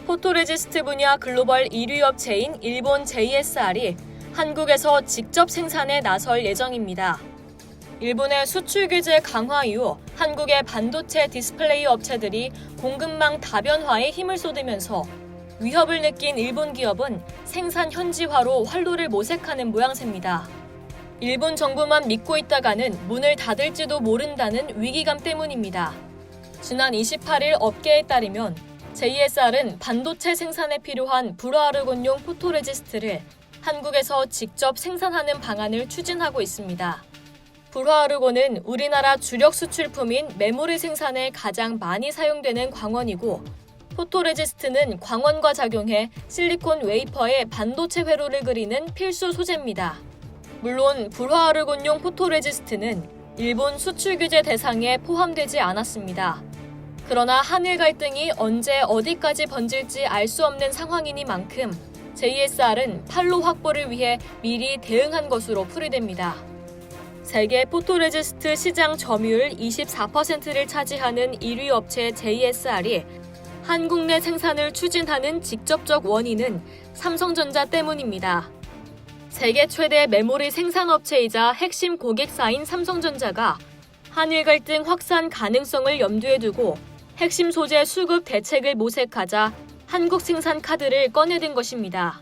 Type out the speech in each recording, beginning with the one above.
포토레지스트 분야 글로벌 1위 업체인 일본 JSR이 한국에서 직접 생산에 나설 예정입니다. 일본의 수출 규제 강화 이후 한국의 반도체 디스플레이 업체들이 공급망 다변화에 힘을 쏟으면서 위협을 느낀 일본 기업은 생산 현지화로 활로를 모색하는 모양새입니다. 일본 정부만 믿고 있다가는 문을 닫을지도 모른다는 위기감 때문입니다. 지난 28일 업계에 따르면 JSR은 반도체 생산에 필요한 불화르곤용 포토레지스트를 한국에서 직접 생산하는 방안을 추진하고 있습니다. 불화르곤은 우리나라 주력 수출품인 메모리 생산에 가장 많이 사용되는 광원이고, 포토레지스트는 광원과 작용해 실리콘 웨이퍼에 반도체 회로를 그리는 필수 소재입니다. 물론 불화르곤용 포토레지스트는 일본 수출 규제 대상에 포함되지 않았습니다. 그러나 한일 갈등이 언제 어디까지 번질지 알 수 없는 상황이니만큼 JSR은 판로 확보를 위해 미리 대응한 것으로 풀이됩니다. 세계 포토레지스트 시장 점유율 24%를 차지하는 1위 업체 JSR이 한국 내 생산을 추진하는 직접적 원인은 삼성전자 때문입니다. 세계 최대 메모리 생산업체이자 핵심 고객사인 삼성전자가 한일 갈등 확산 가능성을 염두에 두고 핵심 소재 수급 대책을 모색하자 한국 생산 카드를 꺼내든 것입니다.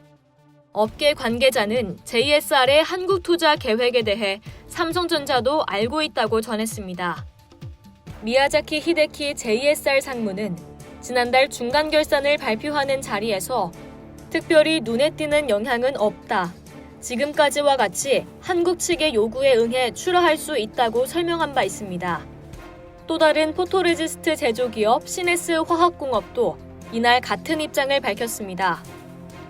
업계 관계자는 JSR의 한국 투자 계획에 대해 삼성전자도 알고 있다고 전했습니다. 미야자키 히데키 JSR 상무는 지난달 중간 결산을 발표하는 자리에서 특별히 눈에 띄는 영향은 없다. 지금까지와 같이 한국 측의 요구에 응해 출하할 수 있다고 설명한 바 있습니다. 또 다른 포토레지스트 제조기업 시네스 화학공업도 이날 같은 입장을 밝혔습니다.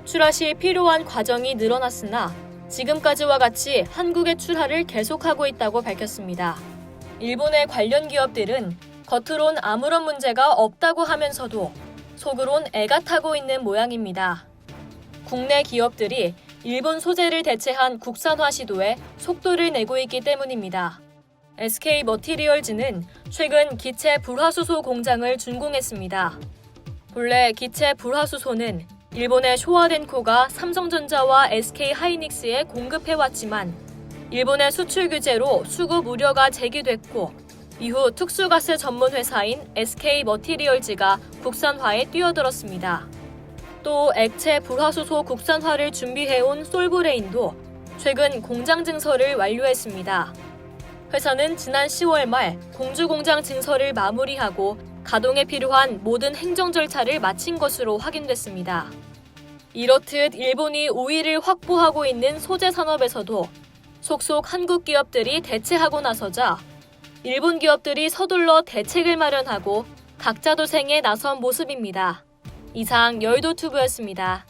출하 시 필요한 과정이 늘어났으나 지금까지와 같이 한국의 출하를 계속하고 있다고 밝혔습니다. 일본의 관련 기업들은 겉으론 아무런 문제가 없다고 하면서도 속으론 애가 타고 있는 모양입니다. 국내 기업들이 일본 소재를 대체한 국산화 시도에 속도를 내고 있기 때문입니다. SK 머티리얼즈는 최근 기체 불화수소 공장을 준공했습니다. 본래 기체 불화수소는 일본의 쇼와덴코가 삼성전자와 SK 하이닉스에 공급해왔지만 일본의 수출 규제로 수급 우려가 제기됐고 이후 특수가스 전문 회사인 SK 머티리얼즈가 국산화에 뛰어들었습니다. 또 액체 불화수소 국산화를 준비해온 솔브레인도 최근 공장 증설을 완료했습니다. 회사는 지난 10월 말 공주공장 증설을 마무리하고 가동에 필요한 모든 행정 절차를 마친 것으로 확인됐습니다. 이렇듯 일본이 우위를 확보하고 있는 소재 산업에서도 속속 한국 기업들이 대체하고 나서자 일본 기업들이 서둘러 대책을 마련하고 각자 도생에 나선 모습입니다. 이상 여의도투브였습니다.